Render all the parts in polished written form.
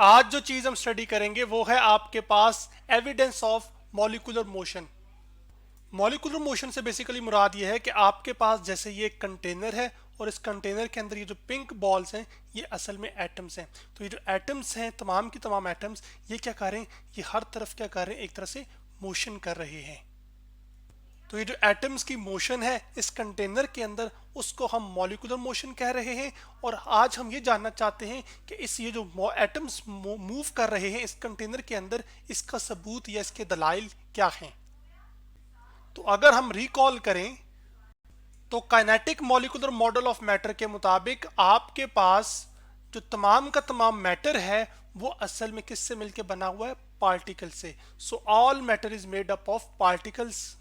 आज जो चीज हम स्टडी करेंगे वो है आपके पास evidence of molecular motion. Molecular motion से बेसिकली मुराद ये है कि आपके पास जैसे ये एक कंटेनर है और इस कंटेनर के अंदर ये जो पिंक बॉल्स हैं ये असल में एटम्स हैं। तो ये जो एटम्स हैं तमाम की तमाम एटम्स ये क्या कर रहे हैं, ये हर तरफ क्या कर रहे हैं, एक तरह से मोशन कर रहे हैं। तो ये जो एटम्स की मोशन है इस कंटेनर के अंदर उसको हम मॉलिक्यूलर मोशन कह रहे हैं। और आज हम ये जानना चाहते हैं कि इस ये जो एटम्स मूव कर रहे हैं इस कंटेनर के अंदर, इसका सबूत या इसके दलाइल क्या हैं। तो अगर हम रिकॉल करें तो kinetic molecular model of matter के मुताबिक आपके पास जो तमाम का तमाम मैटर है वो असल में किससे मिलकर बना हुआ है, पार्टिकल से। So all matter is made up of particles.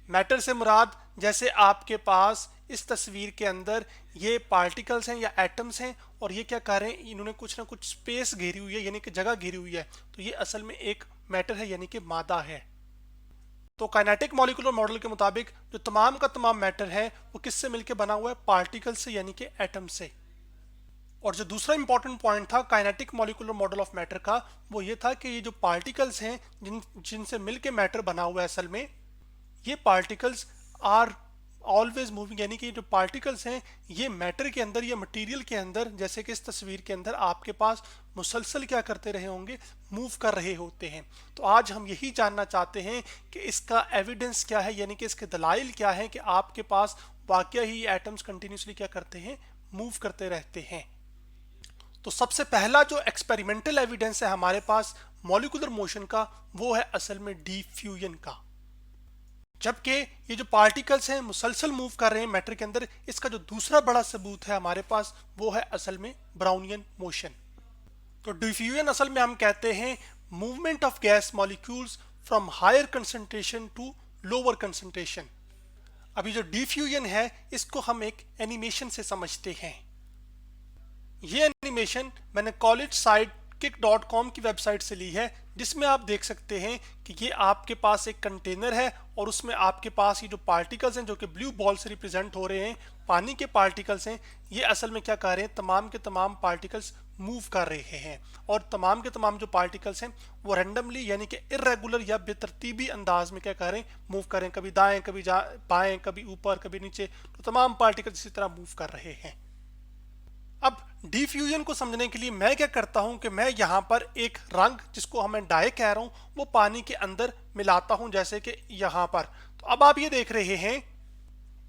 Matter से मुराद जैसे आपके पास इस तस्वीर के अंदर ये पार्टिकल्स हैं या एटम्स हैं और ये क्या कर रहे हैं, इन्होंने कुछ ना कुछ स्पेस घेरी हुई है यानी कि जगह घेरी हुई है। तो ये असल में एक मैटर है यानी कि मादा है। तो काइनेटिक मॉलिक्यूलर मॉडल के मुताबिक जो तमाम का तमाम मैटर है वो किससे मिलकर बना हुआ है, पार्टिकल से यानी कि एटम से। और जो दूसरा इंपॉर्टेंट पॉइंट था kinetic molecular model of matter का वो ये था कि ये जो पार्टिकल्स हैं जिनसे मिलकर मैटर बना हुआ है असल में ये पार्टिकल्स आर ऑलवेज मूविंग, यानी कि जो पार्टिकल्स हैं ये मैटर के अंदर या मटेरियल के अंदर जैसे कि इस तस्वीर के अंदर आपके पास मुसलसल क्या करते रहे होंगे, मूव कर रहे होते हैं। तो आज हम यही जानना चाहते हैं कि इसका एविडेंस क्या है यानी कि इसके दलाइल क्या है कि आपके पास वाकई ही एटम्स कंटिन्यूसली क्या करते हैं, मूव करते रहते हैं। तो सबसे पहला जो एक्सपेरिमेंटल एविडेंस है हमारे पास मॉलिक्यूलर मोशन का वो है असल में डिफ्यूजन का। जबकि ये जो पार्टिकल्स हैं मुसलसल मूव कर रहे हैं मैटर के अंदर, इसका जो दूसरा बड़ा सबूत है हमारे पास वो है असल में ब्राउनियन मोशन। तो डिफ्यूजन असल में हम कहते हैं movement of gas molecules from higher concentration to lower concentration. अभी जो डिफ्यूजन है इसको हम एक एनिमेशन से समझते हैं। ये एनिमेशन मैंने कॉलेज साइट kick.com की वेबसाइट से ली है जिसमें आप देख सकते हैं कि ये आपके पास एक कंटेनर है और उसमें आपके पास ये जो पार्टिकल्स हैं जो कि ब्लू बॉल से रिप्रेजेंट हो रहे हैं, पानी के पार्टिकल्स हैं, ये असल में क्या कर रहे हैं, तमाम के तमाम पार्टिकल्स मूव कर रहे हैं। और तमाम के तमाम जो पार्टिकल्स हैं वो रैंडमली यानी कि इर्रेगुलर या बेतरतीबी अंदाज में क्या कर रहे हैं, मूव कर रहे हैं, कभी दाएं कभी बाएं, कभी ऊपर कभी नीचे। तो तमाम पार्टिकल्स इसी तरह मूव कर रहे हैं। अब डिफ्यूजन को समझने के लिए मैं क्या करता हूं कि मैं यहां पर एक रंग जिसको हम डाई कह रहा हूं वो पानी के अंदर मिलाता हूं, जैसे कि यहां पर। तो अब आप ये देख रहे हैं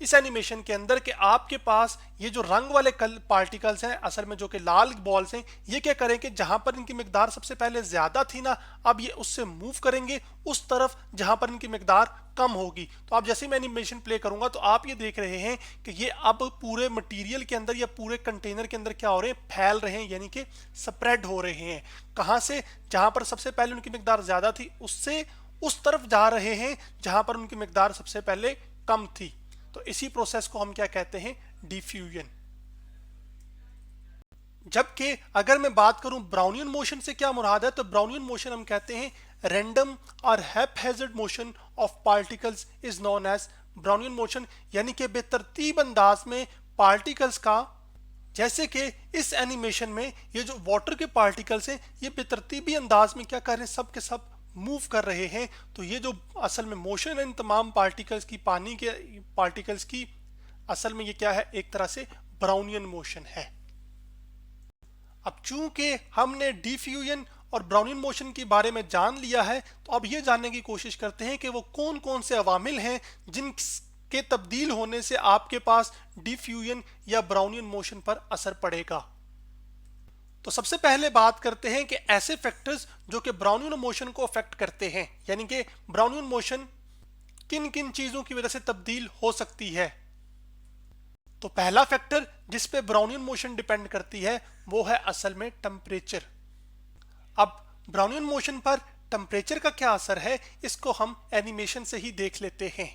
इस एनिमेशन के अंदर कि आपके पास ये जो रंग वाले पार्टिकल्स हैं असल में जो कि लाल बॉल्स हैं, ये क्या करें कि जहां पर इनकी मिकदार सबसे पहले ज्यादा थी ना, अब ये उससे मूव करेंगे उस तरफ जहां पर इनकी मिकदार कम होगी। तो आप जैसे मैं एनिमेशन प्ले करूंगा तो आप ये देख रहे हैं कि ये अब पूरे मटेरियल के अंदर या पूरे कंटेनर के अंदर क्या हो रहे हैं, फैल रहे हैं यानी कि स्प्रेड हो रहे हैं। कहां से, जहां पर सबसे पहले उनकी मिकदार ज्यादा थी उससे उस तरफ जा रहे हैं जहां पर उनकी मिकदार सबसे पहले कम थी। तो इसी प्रोसेस को हम क्या कहते हैं, डिफ्यूजन। जबकि अगर मैं बात करूं ब्राउनियन मोशन से क्या मुराद है, तो ब्राउनियन मोशन हम कहते हैं रैंडम और haphazard motion of particles is known as Brownian motion, यानी कि बेतरतीब अंदाज में पार्टिकल्स का, जैसे कि इस एनिमेशन में ये जो वाटर के पार्टिकल्स हैं ये बेतरतीबी अंदाज में क्या कर रहे हैं, सब के सब मूव कर रहे हैं। तो ये जो असल में मोशन है इन तमाम पार्टिकल्स की, पानी के पार्टिकल्स की, असल में ये क्या है, एक तरह से ब्राउनियन मोशन है। अब चूंकि हमने डिफ्यूजन और ब्राउनियन मोशन के बारे में जान लिया है तो अब ये जानने की कोशिश करते हैं कि वो कौन कौन से अवामिल हैं जिनके तब्दील होने से आपके पास डिफ्यूजन या ब्राउनियन मोशन पर असर पड़ेगा। तो सबसे पहले बात करते हैं कि ऐसे फैक्टर्स जो कि ब्राउनियन मोशन को अफेक्ट करते हैं, यानी कि ब्राउनियन मोशन किन किन चीजों की वजह से तब्दील हो सकती है। तो पहला फैक्टर जिस पे ब्राउनियन मोशन डिपेंड करती है वो है असल में टेम्परेचर। अब ब्राउनियन मोशन पर टेम्परेचर का क्या असर है इसको हम एनिमेशन से ही देख लेते हैं।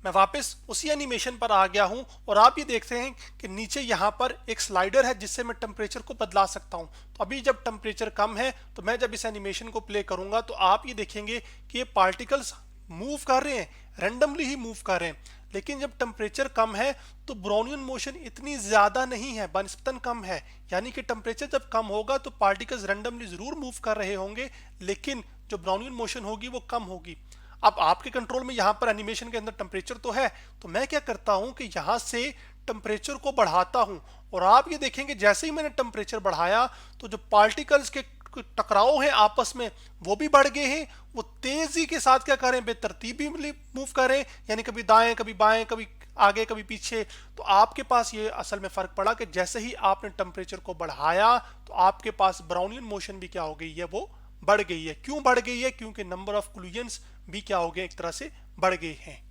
मैं वापस उसी एनिमेशन पर आ गया हूं और आप ये देखते हैं कि नीचे यहां पर एक स्लाइडर है जिससे मैं टेम्परेचर को बदला सकता हूं। तो अभी जब टेम्परेचर कम है तो मैं जब इस एनिमेशन को प्ले करूंगा तो आप ये देखेंगे कि ये पार्टिकल्स मूव कर रहे हैं, रैंडमली ही मूव कर रहे हैं। लेकिन जब टेम्परेचर कम है तो ब्राउनियन मोशन इतनी ज़्यादा नहीं है, बनिस्बतन कम है। यानी कि टेम्परेचर जब कम होगा तो पार्टिकल्स रैंडमली ज़रूर मूव कर रहे होंगे, लेकिन जो ब्राउनियन मोशन होगी वो कम होगी। अब आपके कंट्रोल में यहाँ पर एनिमेशन के अंदर टेम्परेचर तो है, तो मैं क्या करता हूँ कि यहाँ से टेम्परेचर को बढ़ाता हूँ, और आप ये देखेंगे जैसे ही मैंने टेम्परेचर बढ़ाया तो जो पार्टिकल्स के टकराव हैं आपस में वो भी बढ़ गए हैं। वो तेजी के साथ क्या करें, बेतरतीबी मूव करें, यानी कभी दाएं कभी बाएं, कभी आगे कभी पीछे। तो आपके पास ये असल में फर्क पड़ा कि जैसे ही आपने टेम्परेचर को बढ़ाया तो आपके पास ब्राउनियन मोशन भी क्या हो गई है, वो बढ़ गई है। क्यों बढ़ गई है? क्योंकि नंबर ऑफ कोलिजन्स भी क्या हो गए, एक तरह से बढ़ गए हैं।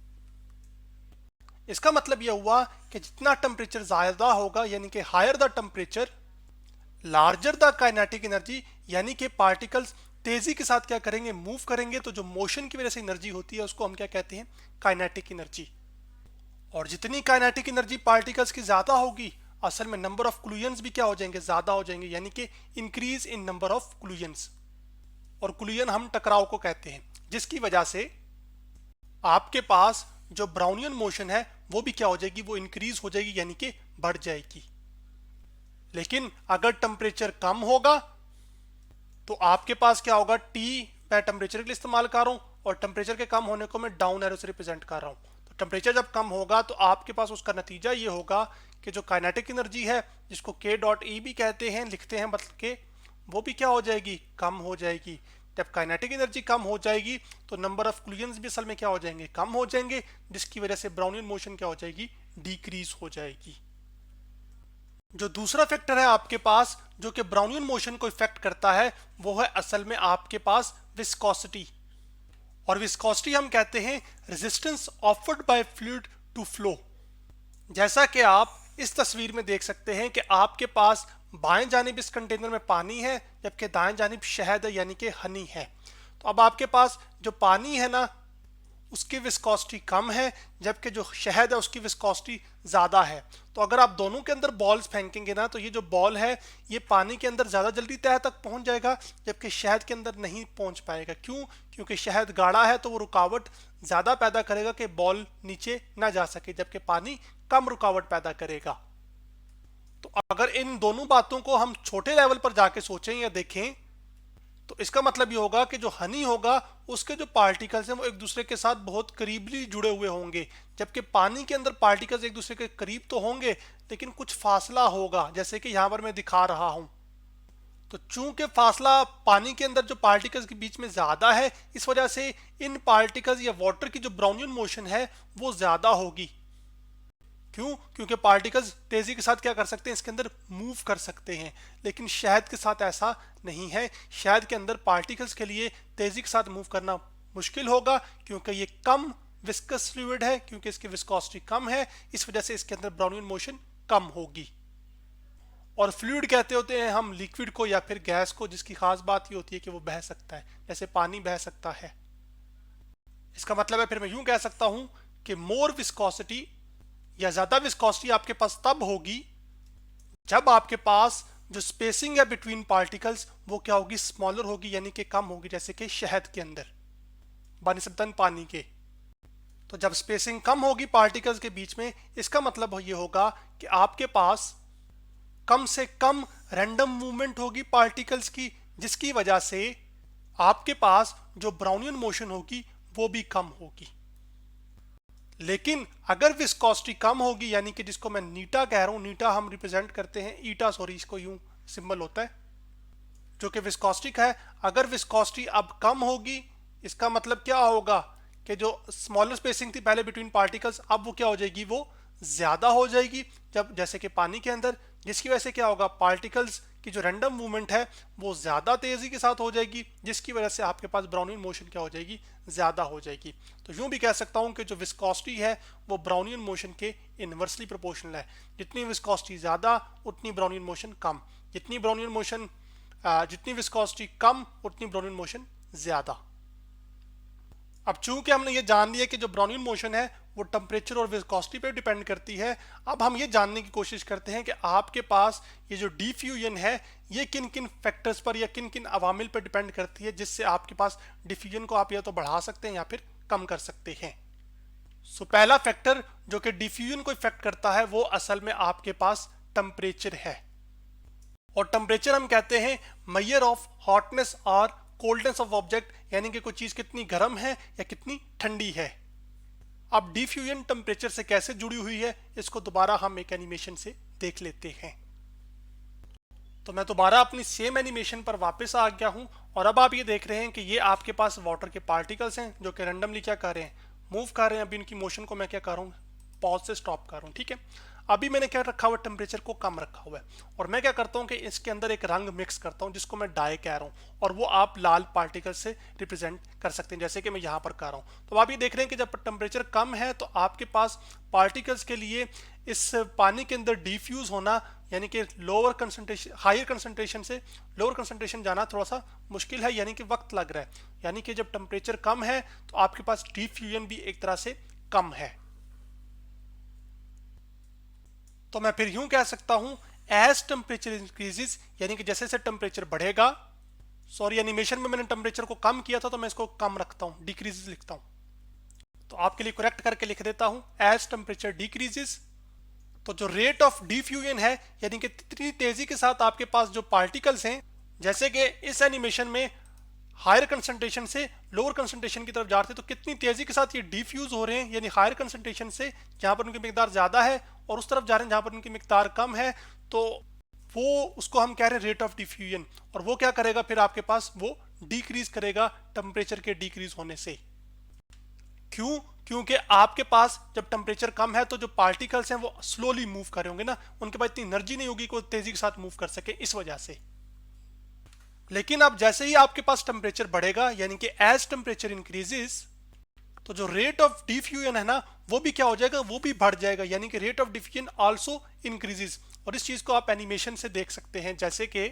इसका मतलब यह हुआ कि जितना टेम्परेचर ज्यादा होगा, यानी कि higher the temperature larger the kinetic energy, यानी कि पार्टिकल्स तेजी के साथ क्या करेंगे, मूव करेंगे। तो जो मोशन की वजह से एनर्जी होती है उसको हम क्या कहते हैं, काइनेटिक एनर्जी। और जितनी काइनेटिक एनर्जी पार्टिकल्स की ज्यादा होगी, असल में नंबर ऑफ कोलिजन्स भी क्या हो जाएंगे, ज्यादा हो जाएंगे, यानी कि increase in number of collisions. और कोलिजन हम टकराव को कहते हैं, जिसकी वजह से आपके पास जो ब्राउनियन मोशन है वो भी क्या हो जाएगी, वो इंक्रीज हो जाएगी, यानी कि बढ़ जाएगी। लेकिन अगर टेम्परेचर कम होगा तो आपके पास क्या होगा, टी मैं टेम्परेचर के लिए इस्तेमाल कर रहा हूं, और टेम्परेचर के कम होने को मैं डाउन एरो से रिप्रेजेंट कर रहा हूं। तो टेम्परेचर जब कम होगा तो आपके पास उसका नतीजा ये होगा कि जो काइनेटिक एनर्जी है, जिसको के डॉट ई भी कहते हैं, लिखते हैं बदल के, वो भी क्या हो जाएगी, कम हो जाएगी। जब काइनेटिक एनर्जी कम हो जाएगी तो नंबर ऑफ कोलिजन्स भी असल में क्या हो जाएंगे, कम हो जाएंगे, जिसकी वजह से ब्राउनियन मोशन क्या हो जाएगी, डिक्रीज हो जाएगी। जो दूसरा फैक्टर है आपके पास जो कि ब्राउनियन मोशन को इफेक्ट करता है, वो है असल में आपके पास विस्कोसिटी। और विस्कोसिटी हम कहते हैं resistance offered by fluid to flow. जैसा कि आप इस तस्वीर में देख सकते हैं कि आपके पास बाएं जानिब इस कंटेनर में पानी है, जबकि दाएं जानिब शहद है, यानी कि हनी है। तो अब आपके पास जो पानी है ना, उसकी विस्कोसिटी कम है, जबकि जो शहद है उसकी विस्कोसिटी ज़्यादा है। तो अगर आप दोनों के अंदर बॉल्स फेंकेंगे ना, तो ये जो बॉल है ये पानी के अंदर ज़्यादा जल्दी तह तक पहुंच जाएगा, जबकि शहद के अंदर नहीं पहुंच पाएगा। क्यों? क्योंकि शहद गाढ़ा है तो वो रुकावट ज़्यादा पैदा करेगा कि बॉल नीचे ना जा सके, जबकि पानी कम रुकावट पैदा करेगा। तो अगर इन दोनों बातों को हम छोटे लेवल पर जाके सोचें या देखें, तो इसका मतलब ये होगा कि जो हनी होगा उसके जो पार्टिकल्स हैं वो एक दूसरे के साथ बहुत करीबली जुड़े हुए होंगे, जबकि पानी के अंदर पार्टिकल्स एक दूसरे के करीब तो होंगे लेकिन कुछ फासला होगा, जैसे कि यहाँ पर मैं दिखा रहा हूँ। तो चूंकि फासला पानी के अंदर जो पार्टिकल्स के बीच में ज़्यादा है, इस वजह से इन पार्टिकल्स या वाटर की जो ब्राउनियन मोशन है वो ज़्यादा होगी। क्यों? क्योंकि पार्टिकल्स तेजी के साथ क्या कर सकते हैं, इसके अंदर मूव कर सकते हैं। लेकिन शहद के साथ ऐसा नहीं है। शहद के अंदर पार्टिकल्स के लिए तेजी के साथ मूव करना मुश्किल होगा, क्योंकि ये कम विस्कस फ्लूइड है, क्योंकि इसकी विस्कोसिटी कम है, इस वजह से इसके अंदर ब्राउनियन मोशन कम होगी। और फ्लूइड कहते होते हैं हम लिक्विड को या फिर गैस को, जिसकी खास बात ये होती है कि वो बह सकता है, जैसे पानी बह सकता है। इसका मतलब है फिर मैं यूं कह सकता हूं कि मोर विस्कोसिटी या ज्यादा विस्कोसिटी आपके पास तब होगी जब आपके पास जो स्पेसिंग है बिटवीन पार्टिकल्स वो क्या होगी, स्मॉलर होगी, यानी कि कम होगी, जैसे कि शहद के अंदर बनिस्बतन पानी के। तो जब स्पेसिंग कम होगी पार्टिकल्स के बीच में, इसका मतलब ये होगा कि आपके पास कम से कम रैंडम मूवमेंट होगी पार्टिकल्स की, जिसकी वजह से आपके पास जो ब्राउनियन मोशन होगी वो भी कम होगी। लेकिन अगर विस्कोसिटी कम होगी, यानी कि जिसको मैं नीटा कह रहा हूं, नीटा हम रिप्रेजेंट करते हैं, ईटा सॉरी, इसको यूं सिंबल होता है जो कि विस्कोसिटिक है। अगर विस्कोसिटी अब कम होगी, इसका मतलब क्या होगा कि जो स्मॉलर स्पेसिंग थी पहले बिटवीन पार्टिकल्स, अब वो क्या हो जाएगी, वो ज्यादा हो जाएगी, जब जैसे कि पानी के अंदर, जिसकी वजह से क्या होगा, पार्टिकल्स की जो रैंडम मूवमेंट है वो ज्यादा तेजी के साथ हो जाएगी, जिसकी वजह से आपके पास ब्राउनियन मोशन क्या हो जाएगी, ज्यादा हो जाएगी। तो यूं भी कह सकता हूं कि जो विस्कोसिटी है वो ब्राउनियन मोशन के इनवर्सली प्रोपोर्शनल है। जितनी विस्कोसिटी ज्यादा उतनी ब्राउनियन मोशन कम, जितनी विस्कोसिटी कम उतनी ब्राउनियन मोशन ज्यादा। अब चूंकि हमने ये जान लिया कि जो ब्राउनियन मोशन है वो टेम्परेचर और विस्कोसिटी पे डिपेंड करती है, अब हम ये जानने की कोशिश करते हैं कि आपके पास ये जो डिफ्यूजन है ये किन किन फैक्टर्स पर या किन किन अवामिल पर डिपेंड करती है, जिससे आपके पास डिफ्यूजन को आप या तो बढ़ा सकते हैं या फिर कम कर सकते हैं। पहला फैक्टर जो कि डिफ्यूजन को इफेक्ट करता है वो असल में आपके पास टेम्परेचर है, और टेम्परेचर हम कहते हैं मेजर ऑफ हॉटनेस और कोल्डनेस ऑफ ऑब्जेक्ट, यानी कि कोई चीज कितनी गर्म है या कितनी ठंडी है। अब डिफ्यूजन टेम्परेचर से कैसे जुड़ी हुई है इसको दोबारा हम एक एनिमेशन से देख लेते हैं। तो मैं दोबारा अपनी सेम एनिमेशन पर वापस आ गया हूं, और अब आप ये देख रहे हैं कि ये आपके पास वाटर के पार्टिकल्स हैं जो कि रैंडमली क्या कर रहे हैं, मूव कर रहे हैं। अभी इनकी मोशन को मैं क्या कर रहा हूँ, पॉज से स्टॉप कर रहा हूँ, ठीक है। अभी मैंने क्या रखा हुआ है, टेम्परेचर को कम रखा हुआ है, और मैं क्या करता हूँ कि इसके अंदर एक रंग मिक्स करता हूँ जिसको मैं डाई कह रहा हूँ, और वो आप लाल पार्टिकल से रिप्रेजेंट कर सकते हैं, जैसे कि मैं यहाँ पर कर रहा हूँ। तो आप ये देख रहे हैं कि जब टेम्परेचर कम है तो आपके पास पार्टिकल्स के लिए इस पानी के अंदर डिफ्यूज होना, यानी कि लोअर कंसंट्रेशन हायर कंसंट्रेशन से लोअर कंसंट्रेशन जाना थोड़ा सा मुश्किल है, यानी कि वक्त लग रहा है। यानी कि जब टेम्परेचर कम है तो आपके पास डिफ्यूजन भी एक तरह से कम है। तो मैं फिर यूं कह सकता हूं, एज टेम्परेचर इंक्रीजेस, यानी कि जैसे जैसे टेम्परेचर बढ़ेगा, सॉरी एनिमेशन में मैंने टेम्परेचर को कम किया था तो मैं इसको कम रखता हूं, डिक्रीजेस लिखता हूं। तो आपके लिए करेक्ट करके लिख देता हूं, एज टेम्परेचर डिक्रीजेस। तो जो रेट ऑफ डिफ्यूजन है, यानी कि कितनी तेजी के साथ आपके पास जो पार्टिकल्स हैं, जैसे कि इस एनिमेशन में हायर कंसंट्रेशन से लोअर कंसंट्रेशन की तरफ जा रहे थे, तो कितनी तेजी के साथ ये डिफ्यूज हो रहे हैं, यानी हायर कंसंट्रेशन से जहां पर उनकी मिकदार ज्यादा है और उस तरफ जा रहे हैं जहां पर उनकी मिकदार कम है, तो वो उसको हम कह रहे हैं रेट ऑफ डिफ्यूजन। और वो क्या करेगा फिर आपके पास, वो डिक्रीज करेगा टेम्परेचर के डिक्रीज होने से। क्यों? क्योंकि आपके पास जब टेम्परेचर कम है तो जो पार्टिकल्स हैं वो स्लोली मूव कर रहे होंगे ना, उनके पास इतनी एनर्जी नहीं होगी कि वो तेजी के साथ मूव कर सके, इस वजह से। लेकिन अब जैसे ही आपके पास टेम्परेचर बढ़ेगा, यानी कि एज टेम्परेचर इंक्रीजेस, तो जो रेट ऑफ डिफ्यूजन है ना वो भी क्या हो जाएगा, वो भी बढ़ जाएगा, यानी कि rate of diffusion also increases. और इस चीज को आप एनिमेशन से देख सकते हैं, जैसे कि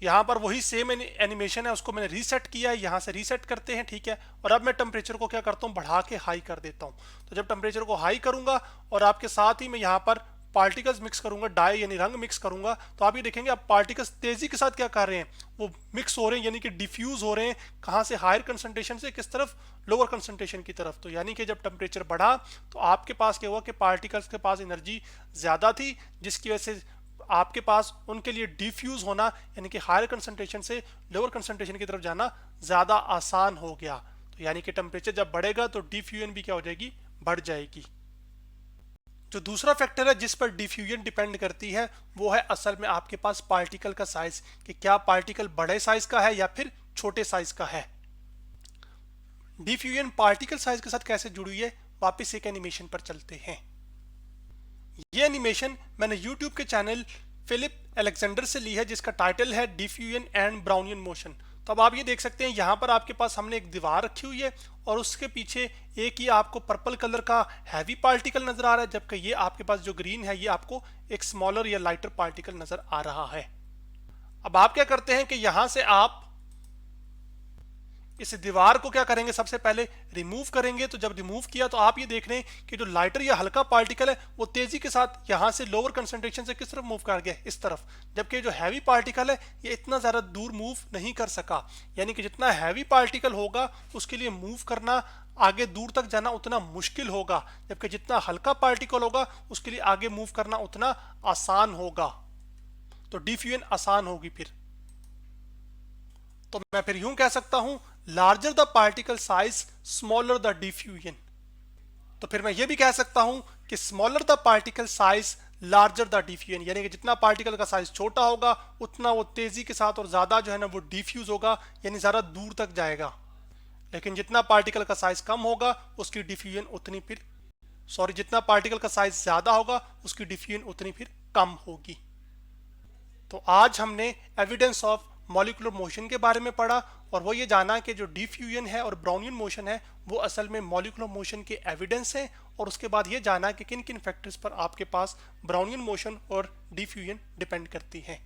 यहाँ पर वही सेम एनिमेशन है, उसको मैंने रीसेट किया है, यहाँ से रीसेट करते हैं, ठीक है। और अब मैं टेम्परेचर को क्या करता हूँ, बढ़ा के हाई कर देता हूँ। तो जब टेम्परेचर को हाई करूंगा और आपके साथ ही मैं यहाँ पर पार्टिकल्स मिक्स करूंगा, डाई यानी रंग मिक्स करूंगा, तो आप ये देखेंगे अब पार्टिकल्स तेजी के साथ क्या कर रहे हैं, वो मिक्स हो रहे हैं, यानी कि डिफ्यूज हो रहे हैं। कहाँ से, हायर कंसंट्रेशन से किस तरफ, लोअर कंसंट्रेशन की तरफ। तो यानी कि जब टेम्परेचर बढ़ा तो आपके पास क्या हुआ कि पार्टिकल्स के पास एनर्जी ज्यादा थी, जिसकी वजह से आपके पास उनके लिए डिफ्यूज होना, यानी कि हायर कंसंट्रेशन से लोअर कंसंट्रेशन की तरफ जाना ज्यादा आसान हो गया। तो यानी कि टेम्परेचर जब बढ़ेगा तो डिफ्यूजन भी क्या हो जाएगी, बढ़ जाएगी। जो दूसरा फैक्टर है जिस पर डिफ्यूजन डिपेंड करती है वो है असल में आपके पास पार्टिकल का साइज, कि क्या पार्टिकल बड़े साइज का है या फिर छोटे साइज का है। डिफ्यूजन पार्टिकल साइज के साथ कैसे जुड़ी हुई है, वापस एक एनिमेशन पर चलते हैं। ये एनिमेशन मैंने YouTube के चैनल फिलिप अलेक्जेंडर से ली है, जिसका टाइटल है डिफ्यूजन एंड ब्राउनियन मोशन। तो अब आप ये देख सकते हैं यहाँ पर आपके पास हमने एक दीवार रखी हुई है और उसके पीछे एक ही आपको पर्पल कलर का हैवी पार्टिकल नजर आ रहा है, जबकि ये आपके पास जो ग्रीन है ये आपको एक स्मॉलर या लाइटर पार्टिकल नजर आ रहा है। अब आप क्या करते हैं कि यहां से आप इस दीवार को क्या करेंगे, सबसे पहले रिमूव करेंगे। तो जब रिमूव किया तो आप ये देख रहे हैं कि जो लाइटर या हल्का पार्टिकल है वो तेजी के साथ यहां से लोअर कंसंट्रेशन से किस तरफ मूव कर गया, इस तरफ। जबकि जो हैवी पार्टिकल है ये इतना ज्यादा दूर मूव नहीं कर सका, यानी कि जितना हैवी पार्टिकल होगा उसके लिए मूव करना, आगे दूर तक जाना उतना मुश्किल होगा, जबकि जितना हल्का पार्टिकल होगा उसके लिए आगे मूव करना उतना आसान होगा। तो डिफ्यूजन आसान होगी फिर। तो मैं फिर यूं कह सकता हूं, larger the particle size smaller the diffusion. तो फिर मैं ये भी कह सकता हूं कि smaller the particle size larger the diffusion, यानी कि जितना पार्टिकल का साइज छोटा होगा उतना वो तेजी के साथ और ज्यादा जो है ना वो डिफ्यूज होगा, यानी ज्यादा दूर तक जाएगा। लेकिन जितना पार्टिकल का साइज कम होगा उसकी डिफ्यूजन उतनी फिर जितना पार्टिकल का साइज ज्यादा होगा उसकी डिफ्यूजन उतनी फिर कम होगी। तो आज हमने एविडेंस ऑफ मॉलिक्यूलर मोशन के बारे में पढ़ा, और वो ये जाना कि जो डिफ्यूजन है और ब्राउनियन मोशन है वो असल में मॉलिक्यूलर मोशन के एविडेंस है, और उसके बाद ये जाना कि किन किन फैक्टर्स पर आपके पास ब्राउनियन मोशन और डिफ्यूजन डिपेंड करती हैं।